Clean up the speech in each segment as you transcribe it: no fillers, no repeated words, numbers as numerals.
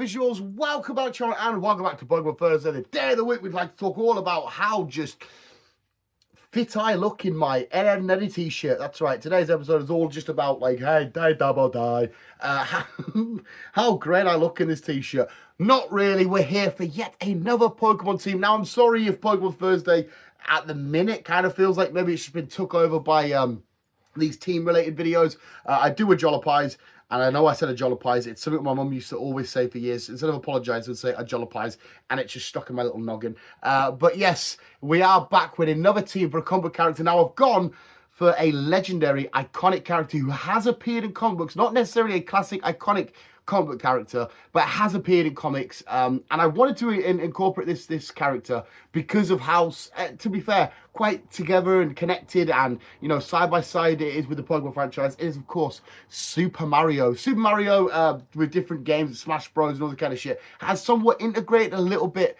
visuals? Welcome back to the channel and welcome back to Pokemon Thursday, the day of the week. We'd like to talk all about how just fit I look in my Ed and Eddie t-shirt. That's right, today's episode is all just about like, hey, die, double die. How great I look in this t-shirt. Not really, we're here for yet another Pokemon team. Now, I'm sorry if Pokemon Thursday at the minute kind of feels like maybe it's just been took over by these team-related videos. I do a Jollipies. And I know I said a Jollipies. It's something my mum used to always say for years. Instead of apologise, I would say a Jollipies. And it's just stuck in my little noggin. But yes, we are back with another team for a comic book character. Now, I've gone for a legendary, iconic character who has appeared in comic books. Not necessarily a classic, iconic comic book character, but has appeared in comics. And I wanted to incorporate this character because of how, to be fair, quite together and connected and, you know, side by side it is with the Pokemon franchise. It is, of course, Super Mario. Super Mario, with different games, Smash Bros and all that kind of shit, has somewhat integrated a little bit,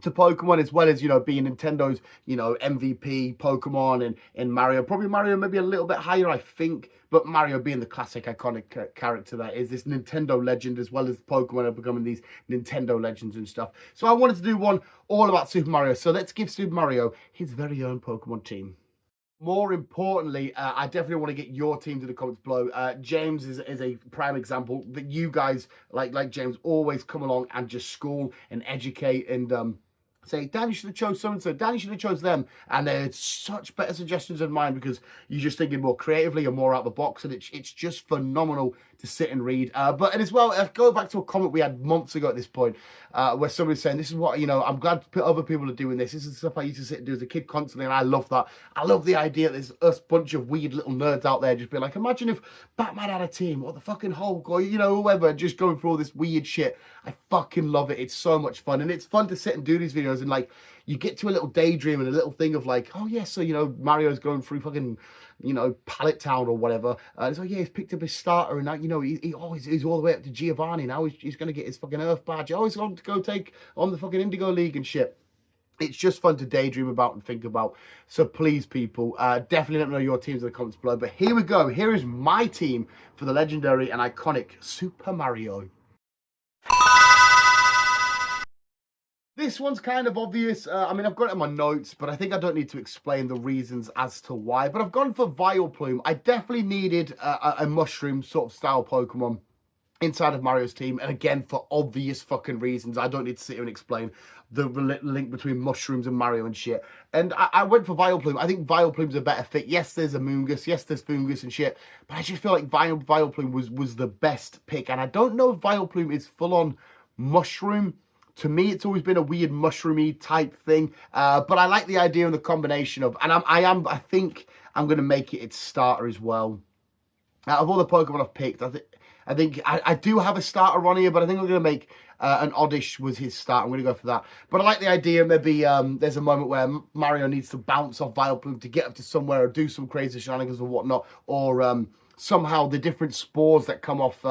to Pokemon, as well as, you know, being Nintendo's, you know, MVP Pokemon and Mario. Probably Mario maybe a little bit higher, I think, but Mario being the classic iconic character that is this Nintendo legend, as well as Pokemon are becoming these Nintendo legends and stuff. So I wanted to do one all about Super Mario. So let's give Super Mario his very own Pokemon team. More importantly, I definitely want to get your team to the comments below. James is a prime example that you guys, like James, always come along and just school and educate and say, Dan, you should have chose so-and-so. Dan, you should have chose them. And they're such better suggestions than mine because you're just thinking more creatively and more out of the box. And it's just phenomenal to sit and read. But as well, go back to a comment we had months ago at this point where somebody was saying, this is what, you know, I'm glad other people are doing this. This is stuff I used to sit and do as a kid constantly. And I love that. I love the idea that there's us bunch of weird little nerds out there just being like, imagine if Batman had a team or the fucking Hulk or, you know, whoever, just going through all this weird shit. I fucking love it. It's so much fun. And it's fun to sit and do these videos and like, you get to a little daydream and a little thing of like, oh yeah, so, you know, Mario's going through fucking, you know, Pallet Town or whatever. So yeah, he's picked up his starter and now, you know, he's all the way up to Giovanni. Now he's going to get his fucking Earth badge. Oh, he's going to go take on the fucking Indigo League and shit. It's just fun to daydream about and think about. So please, people, definitely let me know your teams in the comments below. But here we go. Here is my team for the legendary and iconic Super Mario. This one's kind of obvious. I mean, I've got it in my notes, but I think I don't need to explain the reasons as to why. But I've gone for Vileplume. I definitely needed a mushroom sort of style Pokemon inside of Mario's team. And again, for obvious fucking reasons. I don't need to sit here and explain the link between mushrooms and Mario and shit. And I went for Vileplume. I think Vileplume's a better fit. Yes, there's Amoonguss. Yes, there's Foongus and shit. But I just feel like Vileplume was the best pick. And I don't know if Vileplume is full-on mushroom. To me, it's always been a weird mushroomy type thing, but I like the idea and the combination of, and I think I'm going to make it its starter as well. Out of all the Pokemon I've picked, I think I do have a starter on here, but I think I'm going to make an Oddish was his start. I'm going to go for that. But I like the idea. Maybe there's a moment where Mario needs to bounce off Vileplume to get up to somewhere or do some crazy shenanigans or whatnot, or somehow the different spores that come off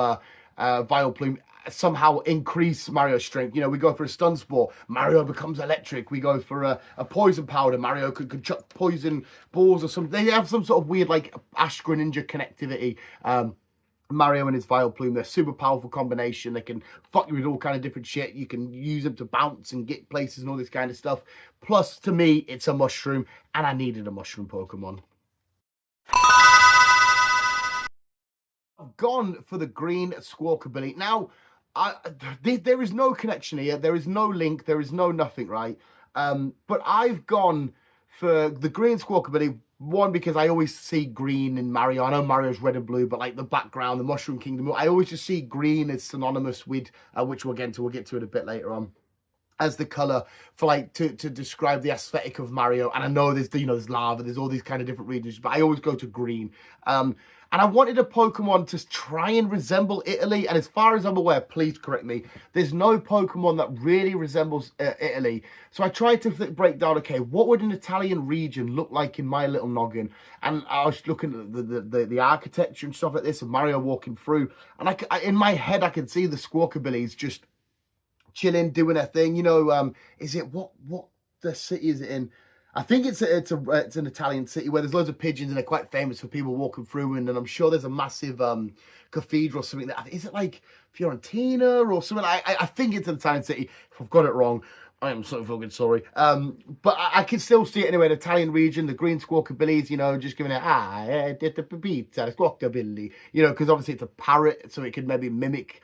Vileplume somehow increase Mario's strength. You know, we go for a stun spore, Mario becomes electric. We go for a poison powder, Mario could chuck poison balls or something. They have some sort of weird like Ash Greninja connectivity. Mario and his Vileplume, they're super powerful combination. They can fuck you with all kind of different shit. You can use them to bounce and get places and all this kind of stuff. Plus, to me, it's a mushroom, and I needed a mushroom Pokemon. I've gone for the green Squawkabilly. Now, there is no connection here. There is no link. There is no nothing, right? But I've gone for the green Squawkabilly. One, because I always see green in Mario. I know Mario's red and blue, but like the background, the Mushroom Kingdom, I always just see green as synonymous with, which we'll get to it a bit later on, as the color for like to describe the aesthetic of Mario. And I know there's, you know, there's lava, there's all these kind of different regions, but I always go to green. And I wanted a Pokemon to try and resemble Italy. And as far as I'm aware, please correct me, there's no Pokemon that really resembles Italy. So I tried to break down, okay, what would an Italian region look like in my little noggin? And I was looking at the architecture and stuff like this, and Mario walking through. And in my head, I could see the Squawkabillies just chilling, doing their thing. You know, is it, what the city is it in? I think it's an Italian city where there's loads of pigeons and they're quite famous for people walking through. And I'm sure there's a massive cathedral or something. Is it like Fiorentina or something? I think it's an Italian city. If I've got it wrong, I am so fucking sorry. But I can still see it anyway. The Italian region, the green squawkabillies, you know, just giving it did the pizza, the squawkabilly, you know, because obviously it's a parrot, so it could maybe mimic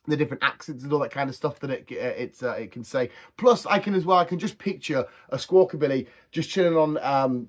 the different accents and all that kind of stuff that it can say. Plus, I can just picture a squawkabilly just chilling on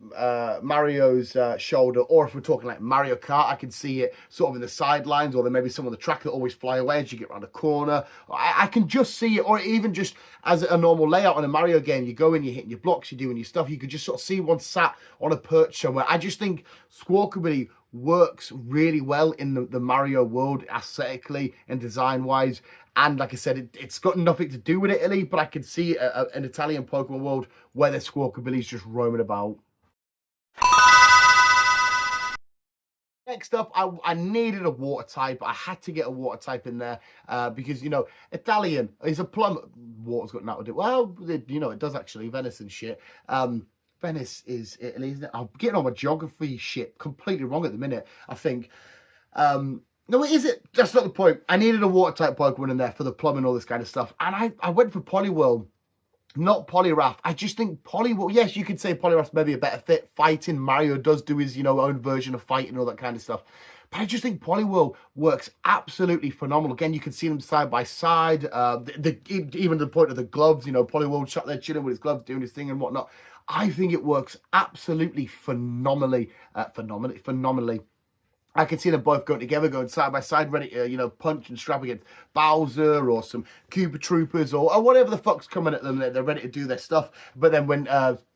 Mario's shoulder, or if we're talking like Mario Kart, I can see it sort of in the sidelines, or there may be some on the track that always fly away as you get around a corner. I can just see it, or even just as a normal layout on a Mario game, you go in, you're hitting your blocks, you're doing your stuff, you could just sort of see one sat on a perch somewhere. I just think squawkabilly works really well in the Mario world, aesthetically and design-wise. And like I said, it's got nothing to do with Italy, but I can see an Italian Pokemon world where there's squawkabillies just roaming about. Next up, I needed a water type. I had to get a water type in there because, you know, Italian is a plum. Water's got nothing to do. Well, you know, it does actually. Venice and shit. Venice is Italy, isn't it? I'm getting on my geography shit completely wrong at the minute, I think. No, is it? That's not the point. I needed a water type Pokemon in there for the plum and all this kind of stuff. And I went for Poliwhirl, not Poliwrath. I just think Poliwhirl, yes, you could say Poliwrath's maybe a better fit. Fighting, Mario does do his, you know, own version of fighting and all that kind of stuff. But I just think Poliwhirl works absolutely phenomenal. Again, you can see them side by side. Even to the point of the gloves, you know, Poliwhirl shot there chilling with his gloves, doing his thing and whatnot. I think it works absolutely phenomenally. I can see them both going together, going side by side, ready to, you know, punch and strap against Bowser or some Koopa Troopers or whatever the fuck's coming at them. They're ready to do their stuff. But then when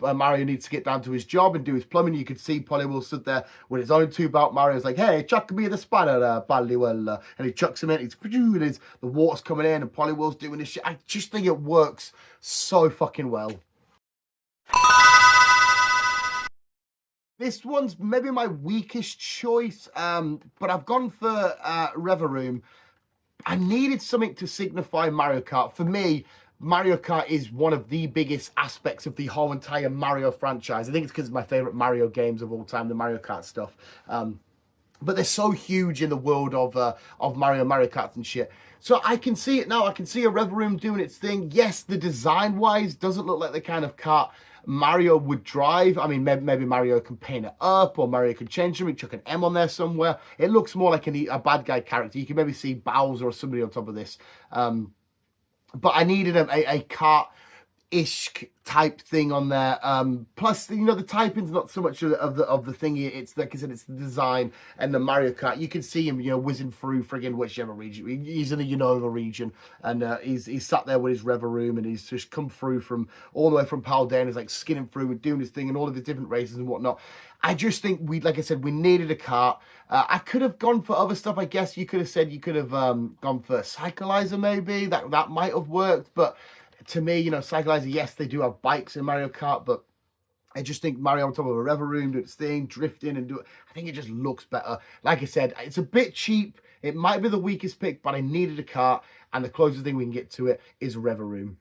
Mario needs to get down to his job and do his plumbing, you can see Poliwhirl stood there with his own tube out. Mario's like, hey, chuck me the spider, Poliwhirl. And he chucks him in. The water's coming in and Poliwhirl's doing this shit. I just think it works so fucking well. This one's maybe my weakest choice, but I've gone for Reverum. I needed something to signify Mario Kart. For me, Mario Kart is one of the biggest aspects of the whole entire Mario franchise. I think it's because it's my favourite Mario games of all time, the Mario Kart stuff. But they're so huge in the world of Mario Kart and shit. So I can see it now. I can see a Reverum doing its thing. Yes, the design-wise doesn't look like the kind of kart Mario would drive. I mean, maybe Mario can paint it up, or Mario can change something, chuck an M on there somewhere. It looks more like a bad guy character. You can maybe see Bowser or somebody on top of this. But I needed a kart-ish type thing on there. Plus, you know, the typing's not so much of the thing. It's like I said, it's the design and the Mario Kart. You can see him, you know, whizzing through friggin' whichever region. He's in the Unova region, and he's sat there with his Reverum, and he's just come through from all the way from Paldea. He's like skinning through and doing his thing, and all of the different races and whatnot. I just think like I said, we needed a kart. I could have gone for other stuff. I guess you could have said you could have gone for Cyclizer maybe. That might have worked, but to me, you know, Cyclizer, yes, they do have bikes in Mario Kart, but I just think Mario on top of a Reverum doing its thing, drifting and do it. I think it just looks better. Like I said, it's a bit cheap. It might be the weakest pick, but I needed a kart, and the closest thing we can get to it is Reverum.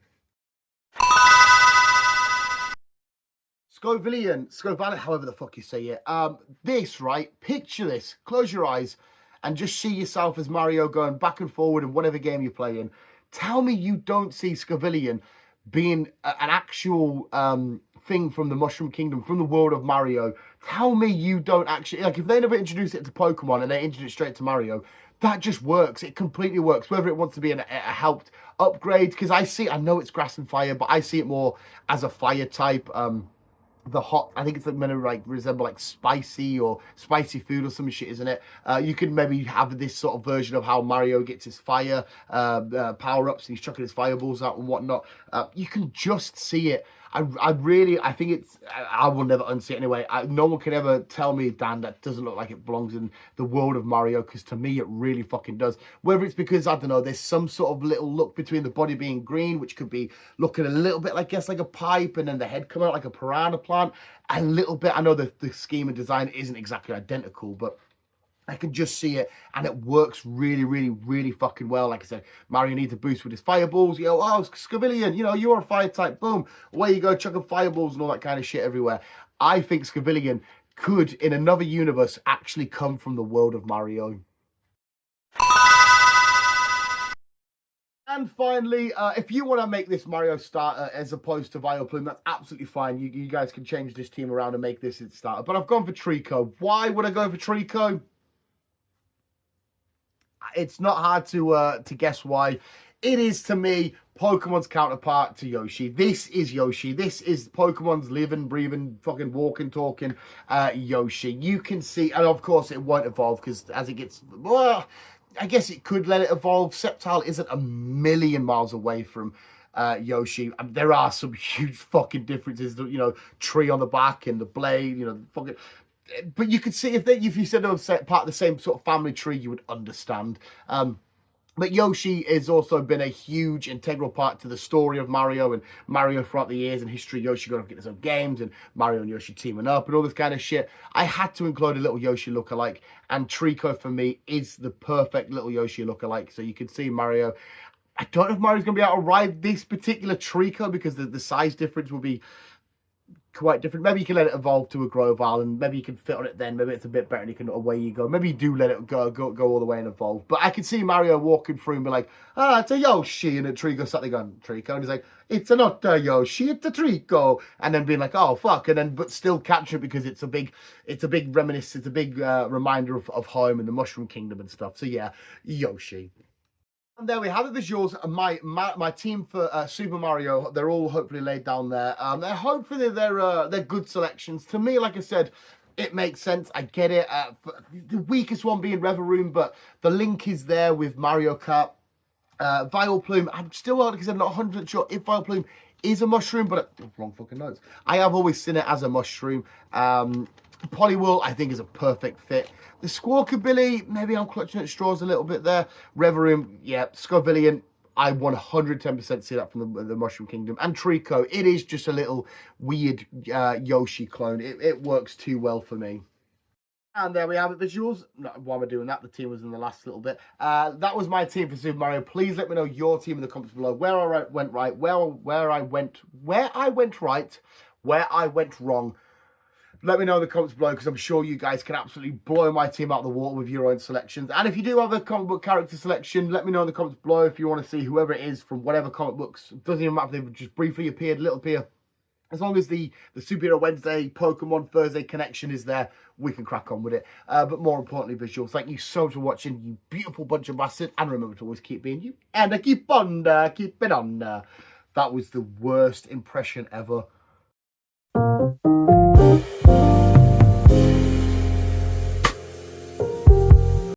Scovillian, however the fuck you say it. This, right? Picture this. Close your eyes and just see yourself as Mario going back and forward in whatever game you're playing. Tell me you don't see Scovillian being an actual thing from the Mushroom Kingdom, from the world of Mario. Tell me you don't actually, like, if they never introduced it to Pokemon and they introduced it straight to Mario, that just works. It completely works. Whether it wants to be a helped upgrade, because I know it's grass and fire, but I see it more as a fire type. The hot, I think it's meant to like resemble like spicy food or some shit, isn't it? You can maybe have this sort of version of how Mario gets his fire power-ups, and he's chucking his fireballs out and whatnot. You can just see it. I think it's, I will never unsee it anyway. No one can ever tell me, Dan, that doesn't look like it belongs in the world of Mario, because to me it really fucking does. Whether it's because, I don't know, there's some sort of little look between the body being green, which could be looking a little bit, I guess, like a pipe, and then the head coming out like a piranha plant. A little bit, I know the scheme and design isn't exactly identical, but I can just see it, and it works really, really, really fucking well. Like I said, Mario needs a boost with his fireballs. You know, oh, Scavillion, you know, you're a fire type. Boom, away you go, chucking fireballs and all that kind of shit everywhere. I think Scavillion could, in another universe, actually come from the world of Mario. And finally, if you want to make this Mario starter as opposed to Vileplume, that's absolutely fine. You guys can change this team around and make this its starter. But I've gone for Trico. Why would I go for Trico? It's not hard to guess why. It is, to me, Pokemon's counterpart to Yoshi. This is Yoshi. This is Pokemon's living, breathing, fucking walking, talking Yoshi. You can see, and of course it won't evolve because as it gets, well, I guess it could let it evolve. Sceptile isn't a million miles away from Yoshi. There are some huge fucking differences. You know, tree on the back and the blade. You know, fucking. But you could see if you said they were part of the same sort of family tree, you would understand. But Yoshi has also been a huge integral part to the story of Mario, and Mario throughout the years and history. Yoshi got to get his own games, and Mario and Yoshi teaming up and all this kind of shit. I had to include a little Yoshi lookalike, and Trico for me is the perfect little Yoshi lookalike. So you can see Mario. I don't know if Mario's going to be able to ride this particular Trico because the size difference will be quite different. Maybe you can let it evolve to a Grovyle, and maybe you can fit on it then. Maybe it's a bit better and you can, away you go. Maybe you do let it go all the way and evolve. But I can see Mario walking through and be like, ah, it's a Yoshi, and a Trico suddenly going, Trico, and he's like, it's not a Yoshi, it's a Trico, and then being like, oh fuck, and then but still catch it because it's a big reminiscence, it's a big reminder of home and the Mushroom Kingdom and stuff. So yeah, Yoshi. And there we have it, visuals. My team for Super Mario, they're all hopefully laid down there. They're good selections. To me, like I said, it makes sense. I get it. The weakest one being Reveroom, but the link is there with Mario Kart. Vileplume, I'm still not, because I'm not 100% sure if Vileplume is a mushroom, but wrong fucking notes. I have always seen it as a mushroom. Poliwhirl, I think, is a perfect fit. The Squawkabilly, maybe I'm clutching at straws a little bit there. Reveroom, yeah. Scovillion, I 110% see that from the Mushroom Kingdom. And Trico, it is just a little weird Yoshi clone. It works too well for me. And there we have it, visuals. Why am I doing that? The team was in the last little bit. That was my team for Super Mario. Please let me know your team in the comments below. Where I went right, where I went right, where I went wrong. Let me know in the comments below, because I'm sure you guys can absolutely blow my team out of the water with your own selections. And if you do have a comic book character selection, let me know in the comments below if you want to see whoever it is from whatever comic books. It doesn't even matter if they've just briefly appeared, little appear. As long as the Superhero Wednesday, Pokemon Thursday connection is there, we can crack on with it. But more importantly, visuals, thank you so much for watching, you beautiful bunch of bastards. And remember to always keep being you. And keep on, keep it on. That was the worst impression ever.